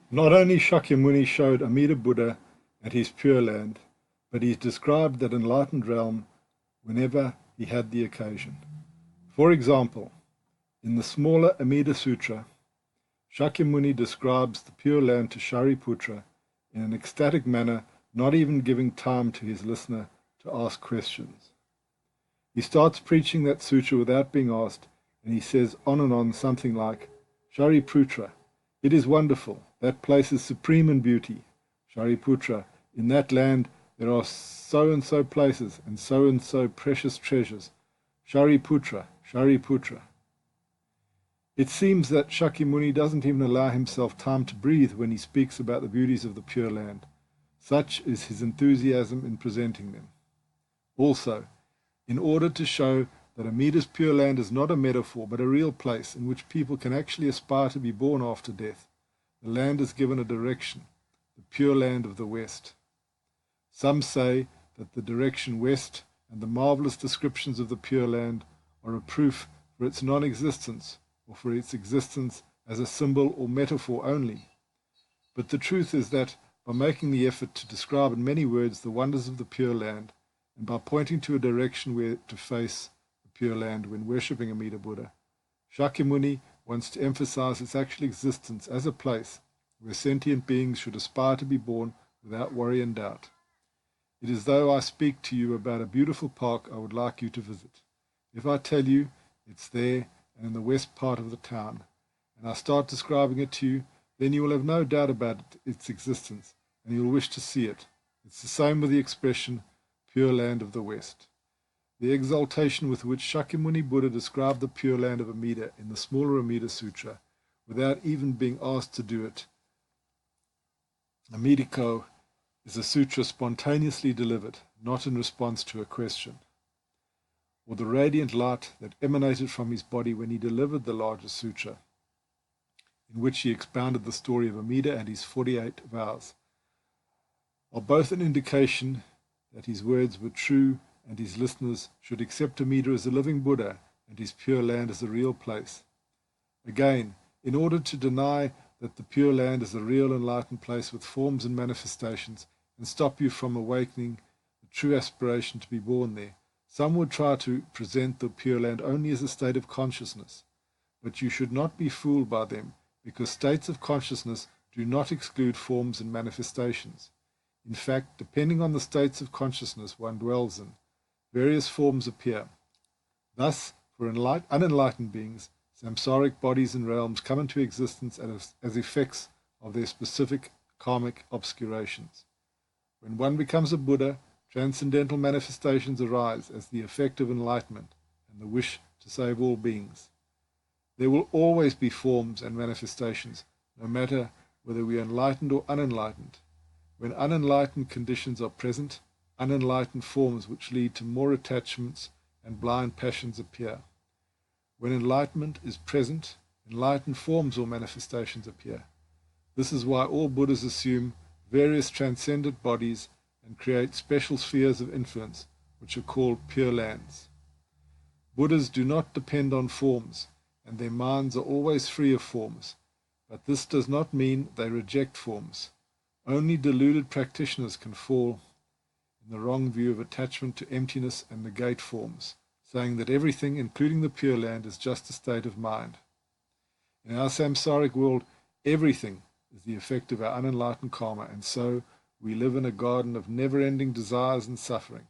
Not only Shakyamuni showed Amida Buddha at his Pure Land, but he described that enlightened realm whenever he had the occasion. For example, in the smaller Amida Sutra, Shakyamuni describes the Pure Land to Shariputra in an ecstatic manner, not even giving time to his listener to ask questions. He starts preaching that sutra without being asked, and he says on and on something like, Shariputra, it is wonderful. That place is supreme in beauty. Shariputra, in that land there are so and so places and so precious treasures. Shariputra, Shariputra. It seems that Shakyamuni doesn't even allow himself time to breathe when he speaks about the beauties of the Pure Land. Such is his enthusiasm in presenting them. Also, in order to show that Amida's Pure Land is not a metaphor but a real place in which people can actually aspire to be born after death, the land is given a direction, the Pure Land of the West. Some say that the direction west and the marvelous descriptions of the Pure Land are a proof for its non-existence or for its existence as a symbol or metaphor only. But the truth is that by making the effort to describe in many words the wonders of the Pure Land, and by pointing to a direction where to face the Pure Land when worshipping Amida Buddha, Shakyamuni wants to emphasize its actual existence as a place where sentient beings should aspire to be born without worry and doubt. It is though I speak to you about a beautiful park I would like you to visit. If I tell you it's there and in the west part of the town, and I start describing it to you, then you will have no doubt about its existence, and you will wish to see it. It's the same with the expression, Pure Land of the West. The exaltation with which Shakyamuni Buddha described the Pure Land of Amida in the smaller Amida Sutra, without even being asked to do it, Amidiko, is a sutra spontaneously delivered, not in response to a question. Or the radiant light that emanated from his body when he delivered the larger sutra, in which he expounded the story of Amida and his 48 vows, are both an indication that his words were true and his listeners should accept Amida as a living Buddha and his Pure Land as a real place. Again, in order to deny that the Pure Land is a real enlightened place with forms and manifestations and stop you from awakening the true aspiration to be born there, some would try to present the Pure Land only as a state of consciousness, but you should not be fooled by them, because states of consciousness do not exclude forms and manifestations. In fact, depending on the states of consciousness one dwells in, various forms appear. Thus, for unenlightened beings, samsaric bodies and realms come into existence as effects of their specific karmic obscurations. When one becomes a Buddha, transcendental manifestations arise as the effect of enlightenment and the wish to save all beings. There will always be forms and manifestations, no matter whether we are enlightened or unenlightened. When unenlightened conditions are present, unenlightened forms which lead to more attachments and blind passions appear. When enlightenment is present, enlightened forms or manifestations appear. This is why all Buddhas assume various transcendent bodies and create special spheres of influence, which are called Pure Lands. Buddhas do not depend on forms, and their minds are always free of forms, but this does not mean they reject forms. Only deluded practitioners can fall in the wrong view of attachment to emptiness and negate forms, saying that everything, including the Pure Land, is just a state of mind. In our samsaric world, everything is the effect of our unenlightened karma, and so we live in a garden of never-ending desires and suffering.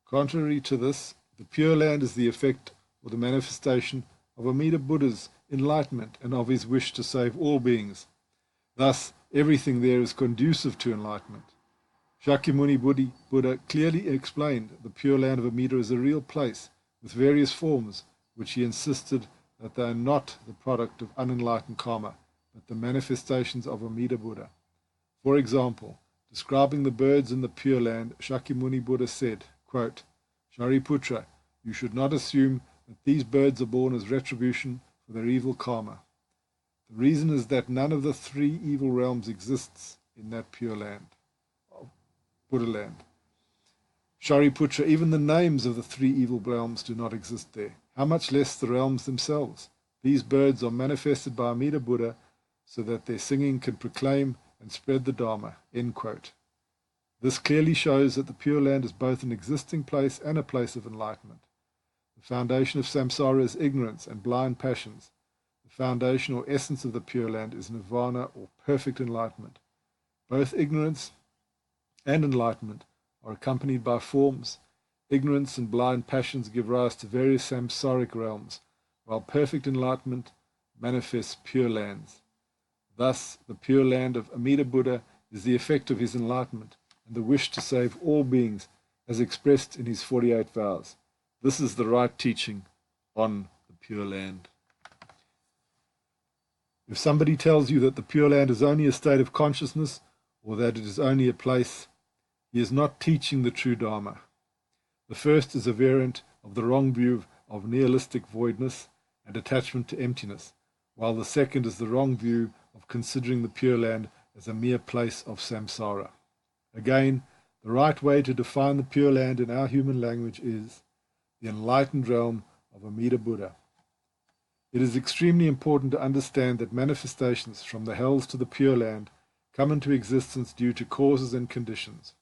Contrary to this, the Pure Land is the effect or the manifestation of Amida Buddha's enlightenment and of his wish to save all beings. Thus, everything there is conducive to enlightenment. Shakyamuni Buddha clearly explained the Pure Land of Amida as a real place with various forms, which he insisted that they are not the product of unenlightened karma, but the manifestations of Amida Buddha. For example, describing the birds in the Pure Land, Shakyamuni Buddha said, quote, Shariputra, you should not assume that these birds are born as retribution for their evil karma. The reason is that none of the three evil realms exists in that Pure Land, Buddha Land. Shariputra, even the names of the three evil realms do not exist there, how much less the realms themselves. These birds are manifested by Amida Buddha so that their singing can proclaim and spread the Dharma. End quote. This clearly shows that the Pure Land is both an existing place and a place of enlightenment. The foundation of samsara is ignorance and blind passions. The foundation or essence of the Pure Land is nirvana or perfect enlightenment. Both ignorance and enlightenment are accompanied by forms. Ignorance and blind passions give rise to various samsaric realms, while perfect enlightenment manifests pure lands. Thus, the Pure Land of Amida Buddha is the effect of his enlightenment and the wish to save all beings as expressed in his 48 vows. This is the right teaching on the Pure Land. If somebody tells you that the Pure Land is only a state of consciousness or that it is only a place, he is not teaching the true Dharma. The first is a variant of the wrong view of nihilistic voidness and attachment to emptiness, while the second is the wrong view of considering the Pure Land as a mere place of samsara. Again, the right way to define the Pure Land in our human language is the enlightened realm of Amida Buddha. It is extremely important to understand that manifestations from the hells to the Pure Land come into existence due to causes and conditions.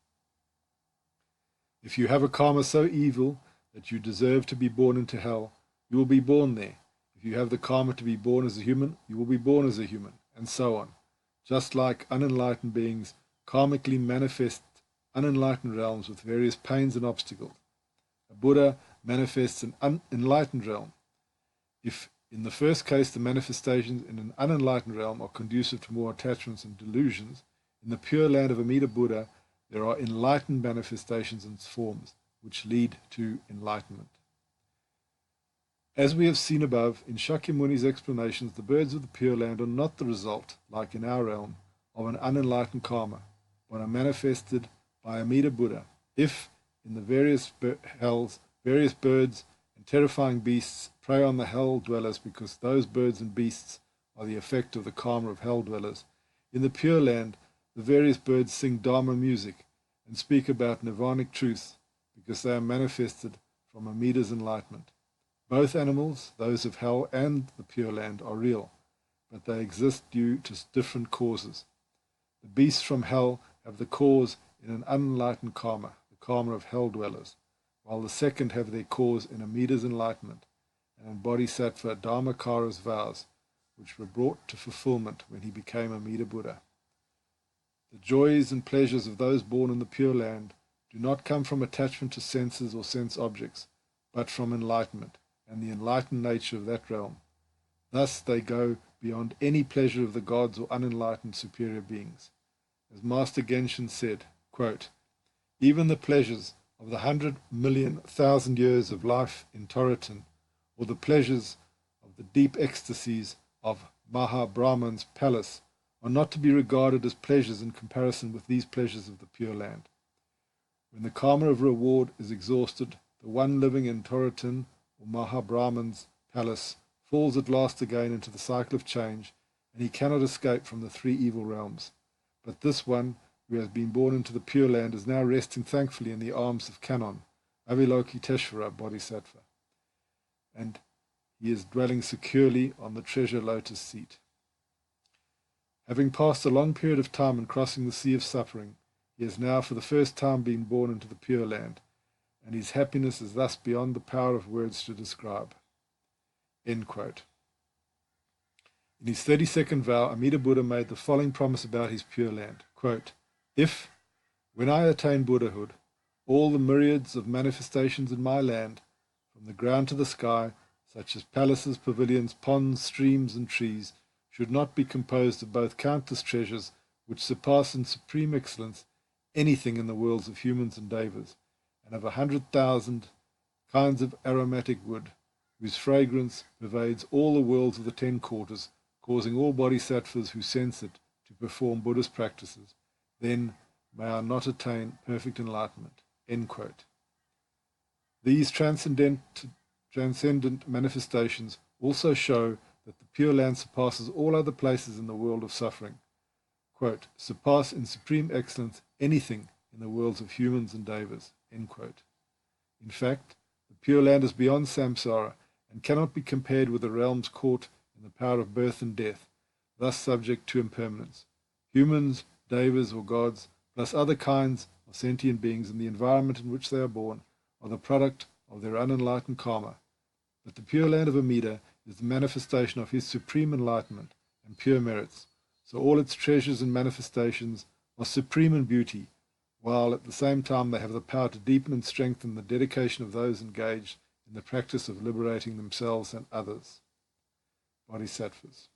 If you have a karma so evil that you deserve to be born into hell, you will be born there. If you have the karma to be born as a human, you will be born as a human, and so on. Just like unenlightened beings karmically manifest unenlightened realms with various pains and obstacles, a Buddha manifests an unenlightened realm. If in the first case the manifestations in an unenlightened realm are conducive to more attachments and delusions, in the Pure Land of Amida Buddha there are enlightened manifestations and forms which lead to enlightenment. As we have seen above, in Shakyamuni's explanations, the birds of the Pure Land are not the result, like in our realm, of an unenlightened karma, but are manifested by Amida Buddha. If, in the various hells, various birds and terrifying beasts prey on the hell dwellers because those birds and beasts are the effect of the karma of hell dwellers, in the Pure Land, the various birds sing Dharma music and speak about nirvanic truth because they are manifested from Amida's enlightenment. Both animals, those of hell and the Pure Land, are real, but they exist due to different causes. The beasts from hell have the cause in an unenlightened karma, the karma of hell dwellers, while the second have their cause in Amida's enlightenment and in Bodhisattva Dharmakara's vows, which were brought to fulfillment when he became Amida Buddha. The joys and pleasures of those born in the Pure Land do not come from attachment to senses or sense objects, but from enlightenment and the enlightened nature of that realm. Thus they go beyond any pleasure of the gods or unenlightened superior beings. As Master Gansen said, quote, even the pleasures of the 100,000,000 years of life in Toratan, or the pleasures of the deep ecstasies of Maha Brahman's palace, are not to be regarded as pleasures in comparison with these pleasures of the Pure Land. When the karma of reward is exhausted, the one living in Toratan or Maha Brahman's palace falls at last again into the cycle of change, and he cannot escape from the three evil realms. But this one, who has been born into the Pure Land, is now resting thankfully in the arms of Kanon, Avalokiteshvara Bodhisattva, and he is dwelling securely on the treasure lotus seat. Having passed a long period of time in crossing the sea of suffering, he has now for the first time been born into the Pure Land, and his happiness is thus beyond the power of words to describe. End quote. In his 32nd vow, Amida Buddha made the following promise about his Pure Land. Quote, if, when I attain Buddhahood, all the myriads of manifestations in my land, from the ground to the sky, such as palaces, pavilions, ponds, streams, and trees, should not be composed of both countless treasures which surpass in supreme excellence anything in the worlds of humans and devas, and of 100,000 kinds of aromatic wood, whose fragrance pervades all the worlds of the 10 quarters, causing all bodhisattvas who sense it to perform Buddhist practices, then may I not attain perfect enlightenment. End quote. These transcendent manifestations also show that the Pure Land surpasses all other places in the world of suffering. Quote, surpass in supreme excellence anything in the worlds of humans and devas. End quote. In fact, the Pure Land is beyond samsara and cannot be compared with the realms caught in the power of birth and death, thus subject to impermanence. Humans, devas or gods, plus other kinds of sentient beings in the environment in which they are born, are the product of their unenlightened karma. But the Pure Land of Amida is the manifestation of his supreme enlightenment and pure merits, so all its treasures and manifestations are supreme in beauty, while at the same time they have the power to deepen and strengthen the dedication of those engaged in the practice of liberating themselves and others. Bodhisattvas.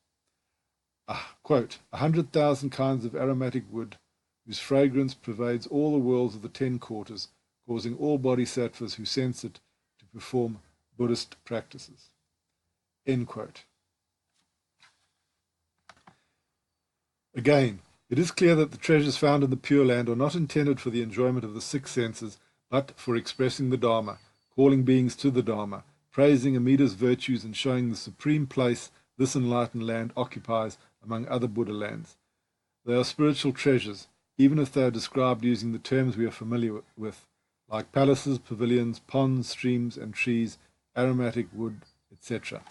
Quote, 100,000 kinds of aromatic wood, whose fragrance pervades all the worlds of the 10 quarters, causing all bodhisattvas who sense it to perform Buddhist practices. End quote. Again, it is clear that the treasures found in the Pure Land are not intended for the enjoyment of the 6 senses, but for expressing the Dharma, calling beings to the Dharma, praising Amida's virtues and showing the supreme place this enlightened land occupies among other Buddha lands. They are spiritual treasures, even if they are described using the terms we are familiar with, like palaces, pavilions, ponds, streams and trees, aromatic wood, etc.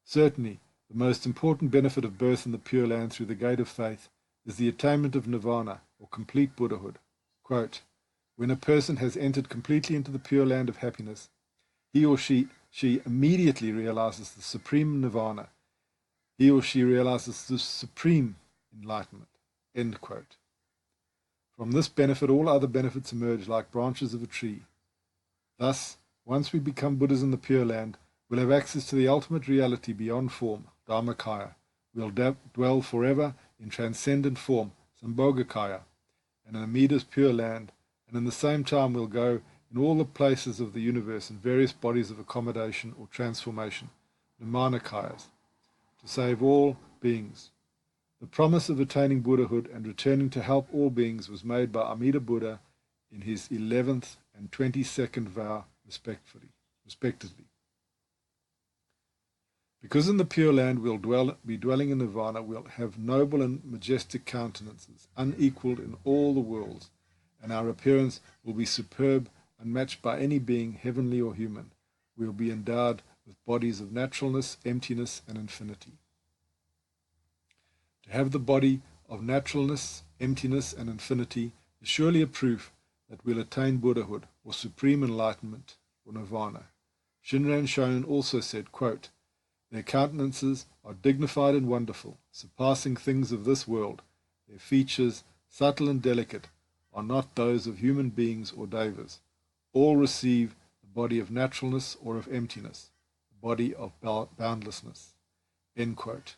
Certainly, the most important benefit of birth in the Pure Land through the gate of faith is the attainment of nirvana, or complete Buddhahood. Quote, when a person has entered completely into the Pure Land of happiness, he or she immediately realizes the supreme nirvana. He or she realizes the supreme enlightenment. End quote. From this benefit, all other benefits emerge like branches of a tree. Thus, once we become Buddhas in the Pure Land, we'll have access to the ultimate reality beyond form, Dharmakaya. We'll dwell forever in transcendent form, Sambhogakaya, and in Amida's Pure Land, and in the same time we'll go in all the places of the universe in various bodies of accommodation or transformation, Nimanakayas, to save all beings. The promise of attaining Buddhahood and returning to help all beings was made by Amida Buddha in his 11th and 22nd vow, respectively. Because in the Pure Land we'll be dwelling in nirvana, we'll have noble and majestic countenances, unequalled in all the worlds, and our appearance will be superb, unmatched by any being, heavenly or human. We will be endowed with bodies of naturalness, emptiness, and infinity. To have the body of naturalness, emptiness, and infinity is surely a proof that we'll attain Buddhahood, or supreme enlightenment, or nirvana. Shinran Shonin also said, quote, their countenances are dignified and wonderful, surpassing things of this world. Their features, subtle and delicate, are not those of human beings or devas. All receive the body of naturalness or of emptiness, the body of boundlessness. End quote.